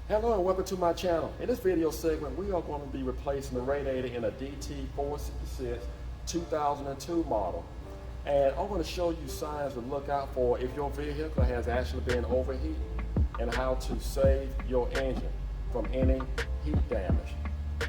Hello and welcome to my channel. In this video segment, we are going to be replacing the radiator in a DT466 2002 model. And I'm going to show you signs to look out for if your vehicle has actually been overheated and how to save your engine from any heat damage.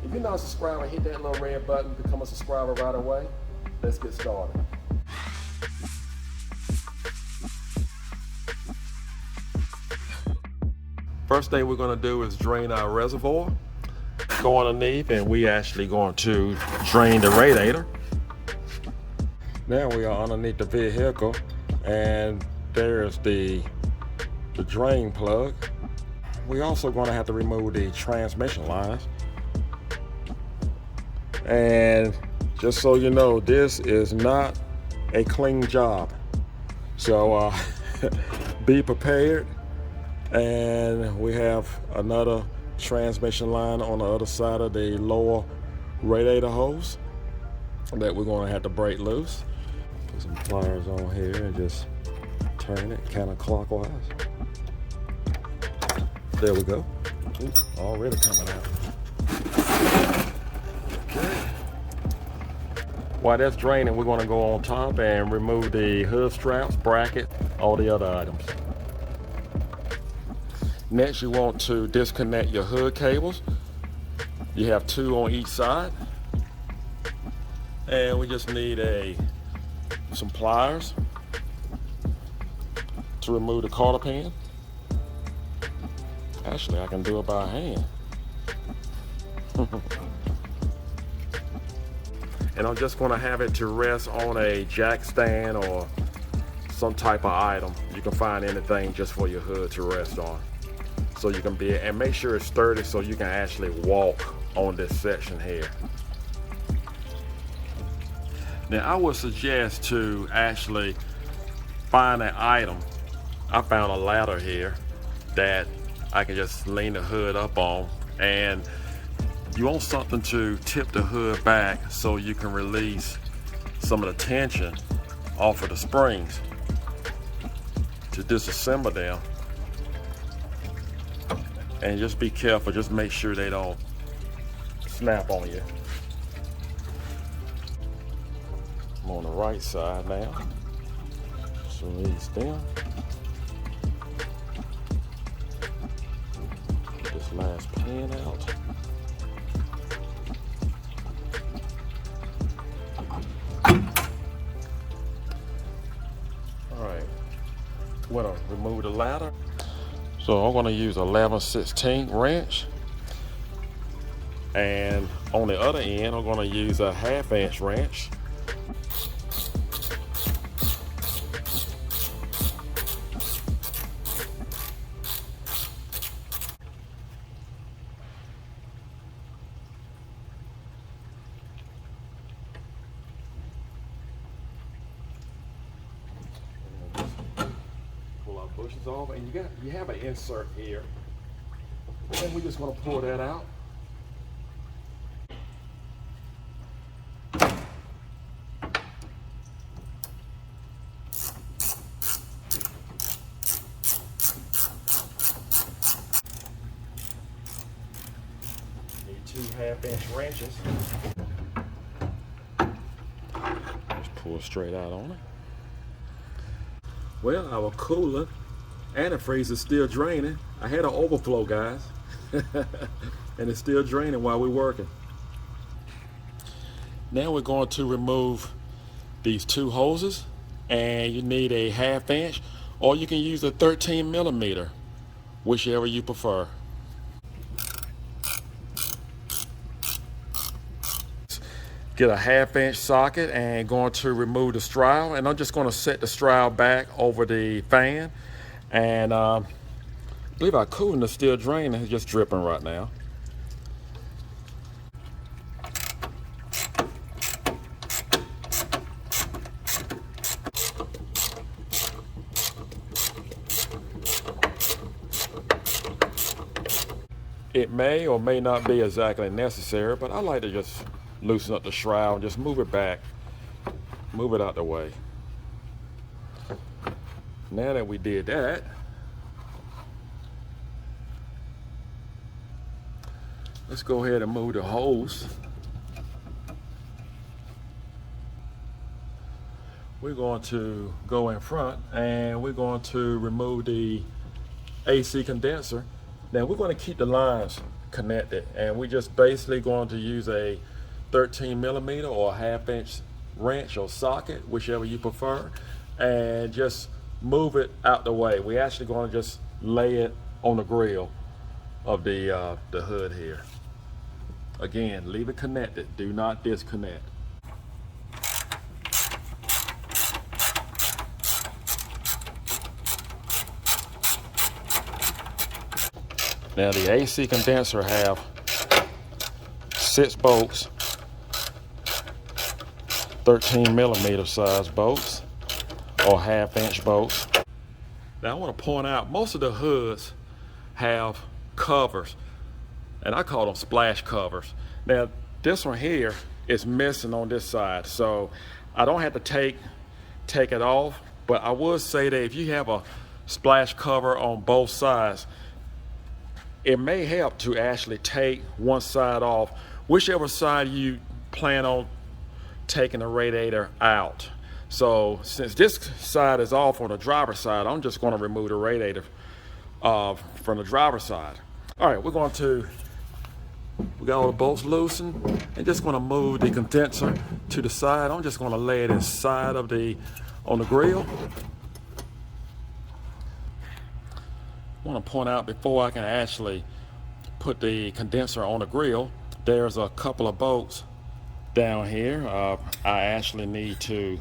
If you're not a subscriber, hit that little red button, become a subscriber right away. Let's get started. First thing we're going to do is drain our reservoir. Go underneath and we actually going to drain the radiator. Now we are underneath the vehicle and there's the drain plug. We're also going to have to remove the transmission lines. And just so you know, this is not a clean job. So be prepared. And we have another transmission line on the other side of the lower radiator hose that we're going to have to break loose. Put some pliers on here and just turn it counterclockwise. There we go. Ooh, already coming out. Okay. While that's draining, we're going to go on top and remove the hood straps, bracket, all the other items. Next, you want to disconnect your hood cables. You have 2 on each side. And we just need some pliers to remove the cotter pin. Actually, I can do it by hand. And I'm just going to have it to rest on a jack stand or some type of item. You can find anything just for your hood to rest on. So you can and make sure it's sturdy so you can actually walk on this section here. Now I would suggest to actually find an item. I found a ladder here that I can just lean the hood up on, and you want something to tip the hood back so you can release some of the tension off of the springs to disassemble them. And just be careful, just make sure they don't snap on you. I'm on the right side now. So release them. Get this last pin out. Alright, I'm gonna remove the ladder. So I'm going to use 11/16 wrench, and on the other end I'm going to use a 1/2 inch wrench. Bushes off, and you have an insert here, and we're just going to pull that out. Need 2 1/2 inch wrenches. Just pull straight out on it. Well, our cooler antifreeze is still draining. I had an overflow, guys. And it's still draining while we're working. Now we're going to remove these 2 hoses, and you need a 1/2 inch, or you can use a 13mm, whichever you prefer. Get a 1/2 inch socket and going to remove the straw, and I'm just going to set the straw back over the fan. And I believe our coolant is still draining. It's just dripping right now. It may or may not be exactly necessary, but I like to just loosen up the shroud and just move it back, move it out the way. Now that we did that, Let's go ahead and move the hose. We're going to go in front and we're going to remove the AC condenser. Now we're going to keep the lines connected, and we're just basically going to use a 13mm or a 1/2 inch wrench or socket, whichever you prefer, and just move it out the way. We're actually going to just lay it on the grill of the hood here. Again, leave it connected. Do not disconnect. Now the AC condenser have 6 bolts, 13mm size bolts or 1/2 inch bolts. Now I want to point out, most of the hoods have covers, and I call them splash covers. Now this one here is missing on this side, so I don't have to take it off, but I would say that if you have a splash cover on both sides, it may help to actually take one side off, whichever side you plan on taking the radiator out. So since this side is off on the driver's side, I'm just going to remove the radiator from the driver's side. All right, we got all the bolts loosened, and just going to move the condenser to the side. I'm just going to lay it inside of on the grill. I want to point out, before I can actually put the condenser on the grill, there's a couple of bolts down here. I actually need to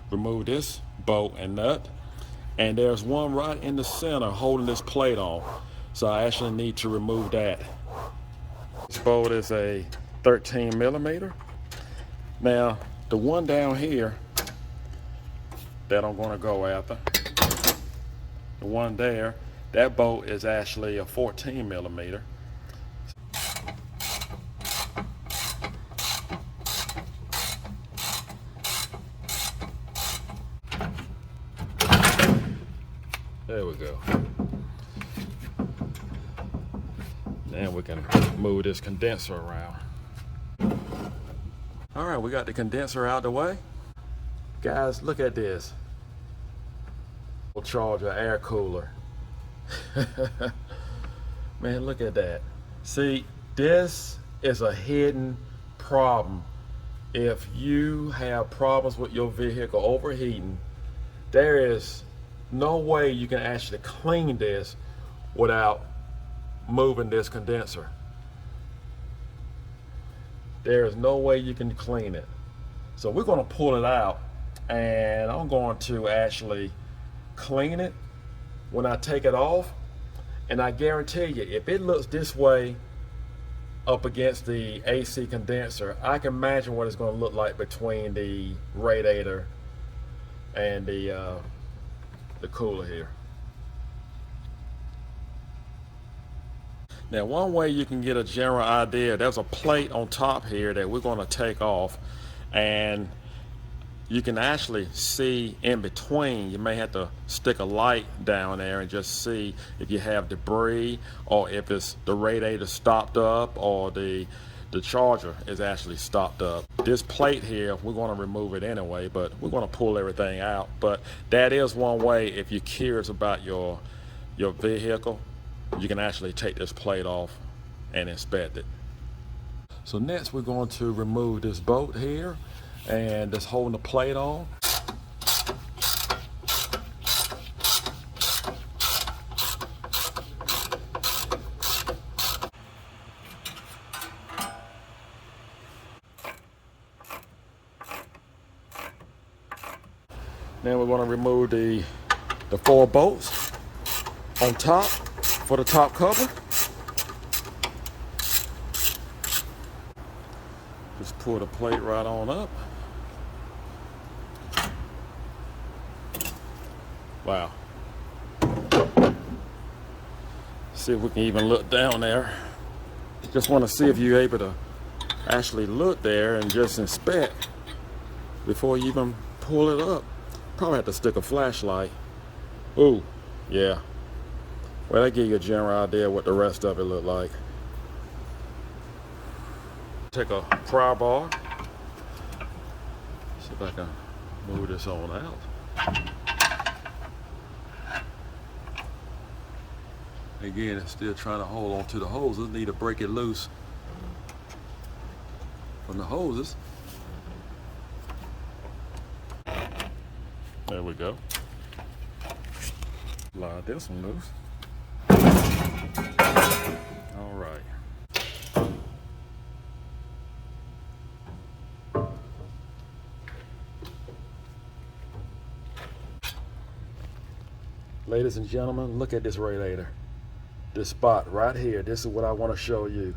remove this bolt and nut, and there's one right in the center holding this plate on, so I actually need to remove that. This bolt is a 13mm. Now the one down here that I'm going to go after, the one there, that bolt is actually a 14mm. There we go. Now we can move this condenser around. All right, we got the condenser out the way. Guys, look at this. We'll charge an air cooler. Man, look at that. See, this is a hidden problem. If you have problems with your vehicle overheating, there is no way you can actually clean this without moving this condenser. There is no way you can clean it. So we're going to pull it out, and I'm going to actually clean it when I take it off. And I guarantee you, if it looks this way up against the AC condenser, I can imagine what it's going to look like between the radiator and the cooler here. Now, one way you can get a general idea, there's a plate on top here that we're going to take off, and you can actually see in between. You may have to stick a light down there and just see if you have debris, or if it's the radiator stopped up, or the charger is actually stopped up. This plate here, we're going to remove it anyway, but we're going to pull everything out. But that is one way, if you're curious about your vehicle, you can actually take this plate off and inspect it. So next we're going to remove this bolt here, and that's holding the plate on. Then we're going to remove the 4 bolts on top for the top cover. Just pull the plate right on up. Wow. See if we can even look down there. Just want to see if you're able to actually look there and just inspect before you even pull it up. Probably have to stick a flashlight. Ooh, yeah. Well, that gives you a general idea what the rest of it look like. Take a pry bar. See if I can move this on out. Again, it's still trying to hold on to the hoses. Need to break it loose from the hoses. There we go. Slide this one loose. All right. Ladies and gentlemen, look at this radiator. This spot right here, this is what I want to show you.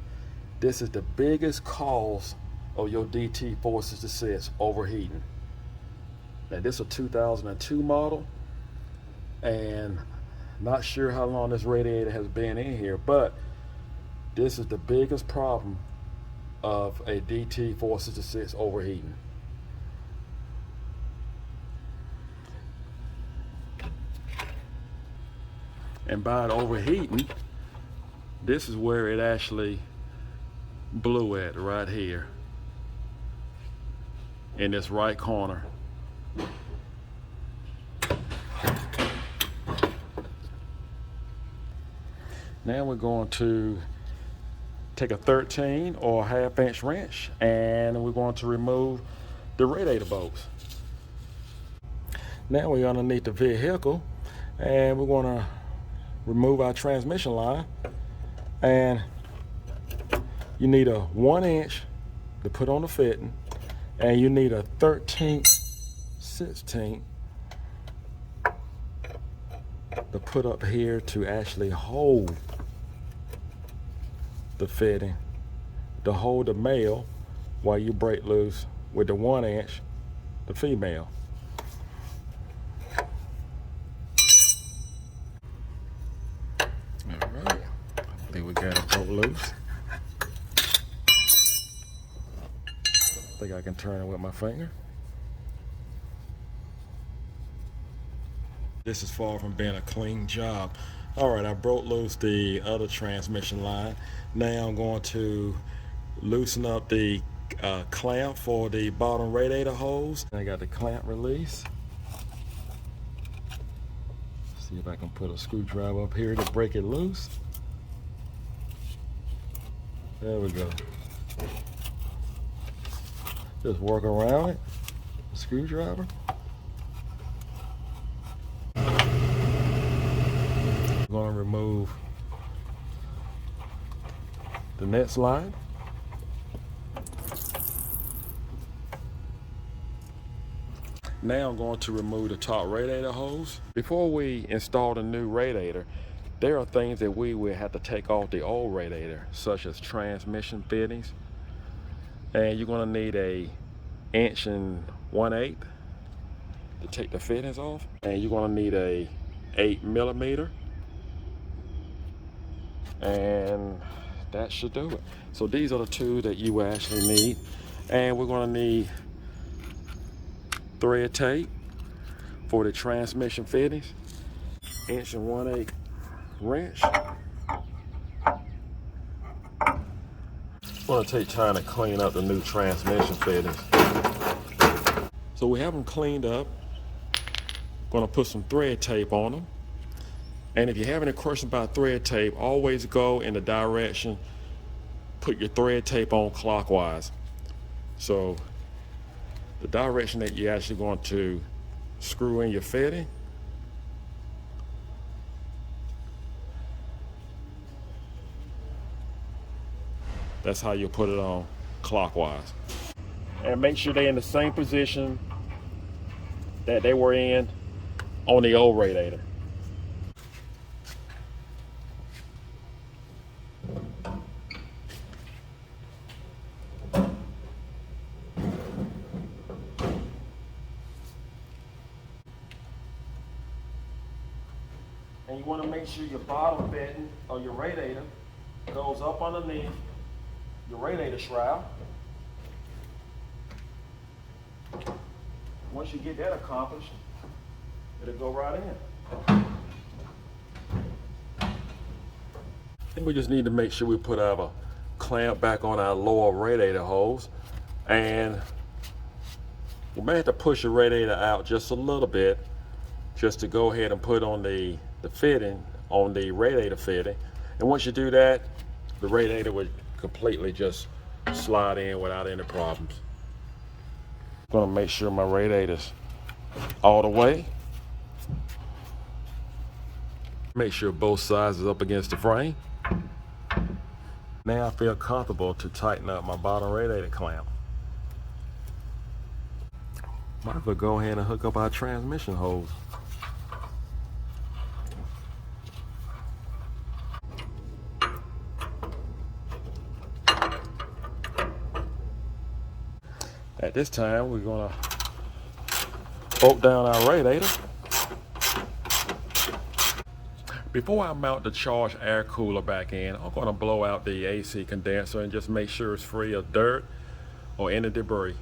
This is the biggest cause of your DT466 overheating. Now this is a 2002 model, and not sure how long this radiator has been in here, but this is the biggest problem of a DT466 overheating. And by it overheating, this is where it actually blew at, right here in this right corner. Now we're going to take a 13 or a 1/2 inch wrench, and we're going to remove the radiator bolts. Now we're underneath the vehicle, and we're going to remove our transmission line. And you need a 1 inch to put on the fitting, and you need a 13/16 to put up here to actually hold the fitting, to hold the male while you break loose with the 1 inch the female. All right, I think we got it pulled loose. I think I can turn it with my finger. This is far from being a clean job. All right, I broke loose the other transmission line. Now I'm going to loosen up the clamp for the bottom radiator hose. I got the clamp release. See if I can put a screwdriver up here to break it loose. There we go. Just work around it, screwdriver. I'm going to remove the net slide. Now I'm going to remove the top radiator hose. Before we install the new radiator, there are things that we will have to take off the old radiator, such as transmission fittings. And you're going to need a 1 1/8 to take the fittings off. And you're going to need a 8mm. And that should do it. So these are the two that you will actually need. And we're going to need thread tape for the transmission fittings, 1 1/8 wrench. It's going to take time to clean up the new transmission fittings. So we have them cleaned up. Going to put some thread tape on them. And if you have any questions about thread tape, always go in the direction, put your thread tape on clockwise. So the direction that you're actually going to screw in your fitting, that's how you put it on, clockwise. And make sure they're in the same position that they were in on the old radiator. And you want to make sure your bottom fitting of your radiator goes up underneath your radiator shroud. Once you get that accomplished, it'll go right in. And we just need to make sure we put our clamp back on our lower radiator hose, and we may have to push the radiator out just a little bit just to go ahead and put on the fitting on the radiator fitting. And once you do that, the radiator would completely just slide in without any problems. I'm gonna make sure my radiator's all the way. Make sure both sides is up against the frame. Now I feel comfortable to tighten up my bottom radiator clamp. Might as well go ahead and hook up our transmission hose. At this time, we're gonna bolt down our radiator. Before I mount the charged air cooler back in, I'm gonna blow out the AC condenser and just make sure it's free of dirt or any debris.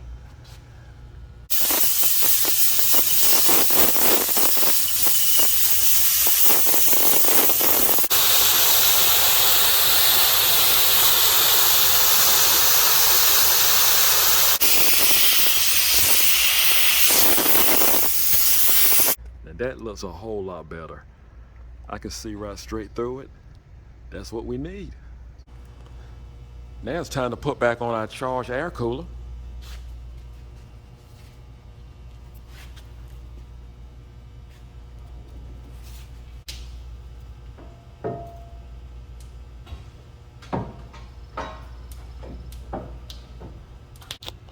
That looks a whole lot better. I can see right straight through it. That's what we need. Now it's time to put back on our charged air cooler.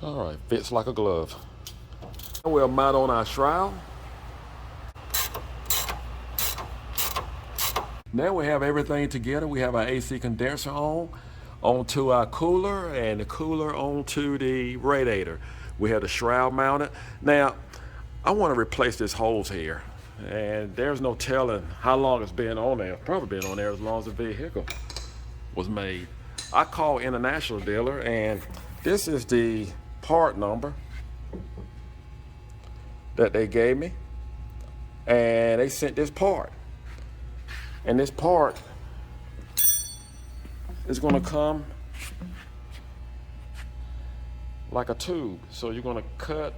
All right, fits like a glove. We'll mount on our shroud. Now we have everything together. We have our AC condenser onto our cooler, and the cooler onto the radiator. We have the shroud mounted. Now, I want to replace this hose here, and there's no telling how long it's been on there. It's probably been on there as long as the vehicle was made. I called International Dealer, and this is the part number that they gave me, and they sent this part. And this part is going to come like a tube. So you're going to cut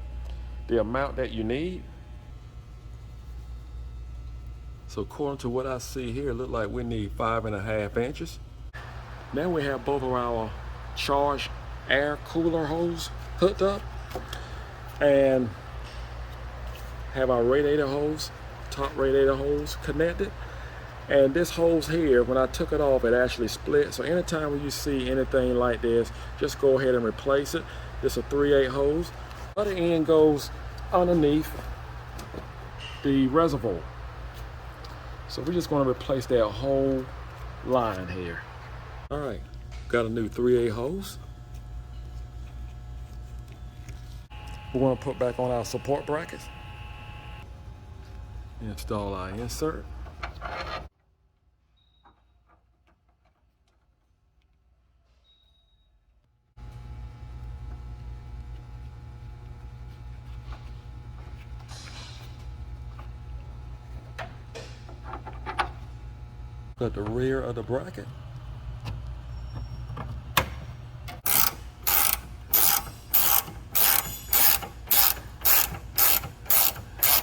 the amount that you need. So according to what I see here, it looks like we need 5.5 inches. Now we have both of our charged air cooler hose hooked up and have our radiator hose, top radiator hose connected. And this hose here, when I took it off, it actually split. So anytime when you see anything like this, just go ahead and replace it. This is a 3/8 hose. The other end goes underneath the reservoir. So we're just going to replace that whole line here. All right, got a new 3/8 hose. We're going to put back on our support brackets. Install our insert. At the rear of the bracket.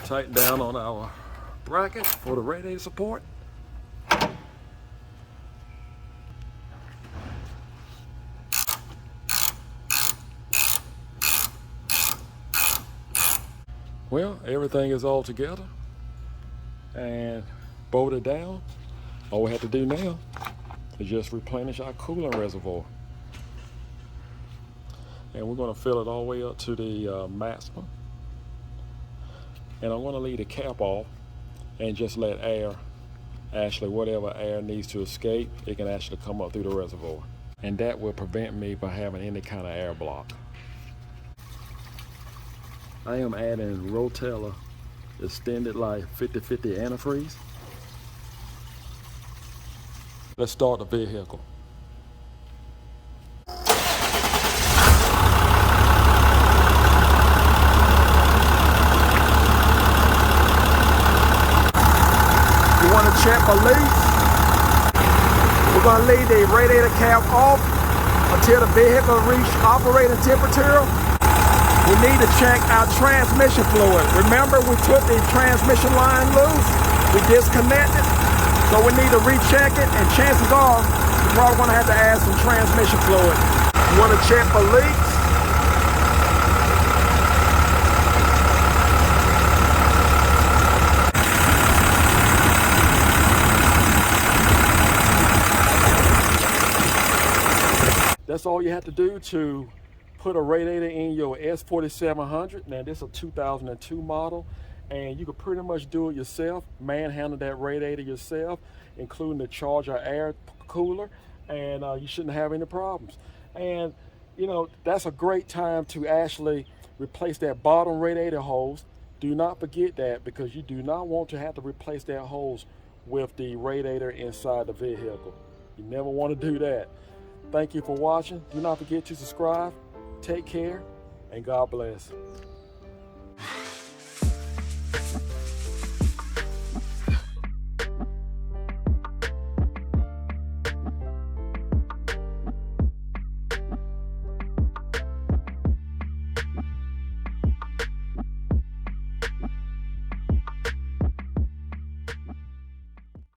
Tighten down on our bracket for the radiator support. Well, everything is all together and bolted down. All we have to do now is just replenish our coolant reservoir. And we're going to fill it all the way up to the maximum. And I'm going to leave the cap off and just let air, actually whatever air needs to escape, it can actually come up through the reservoir. And that will prevent me from having any kind of air block. I am adding Rotella Extended Life 50/50 antifreeze. Let's start the vehicle. You want to check a leak? We're going to leave the radiator cap off until the vehicle reaches operating temperature, we need to check our transmission fluid. Remember, we took the transmission line loose, we disconnected, so we need to recheck it, and chances are you're probably going to have to add some transmission fluid. You want to check for leaks. That's all you have to do to put a radiator in your S4700. Now this is a 2002 model, and you can pretty much do it yourself, manhandle that radiator yourself, including the charger air cooler, and you shouldn't have any problems. And you know, that's a great time to actually replace that bottom radiator hose. Do not forget that, because you do not want to have to replace that hose with the radiator inside the vehicle. You never want to do that. Thank you for watching. Do not forget to subscribe. Take care, and God bless.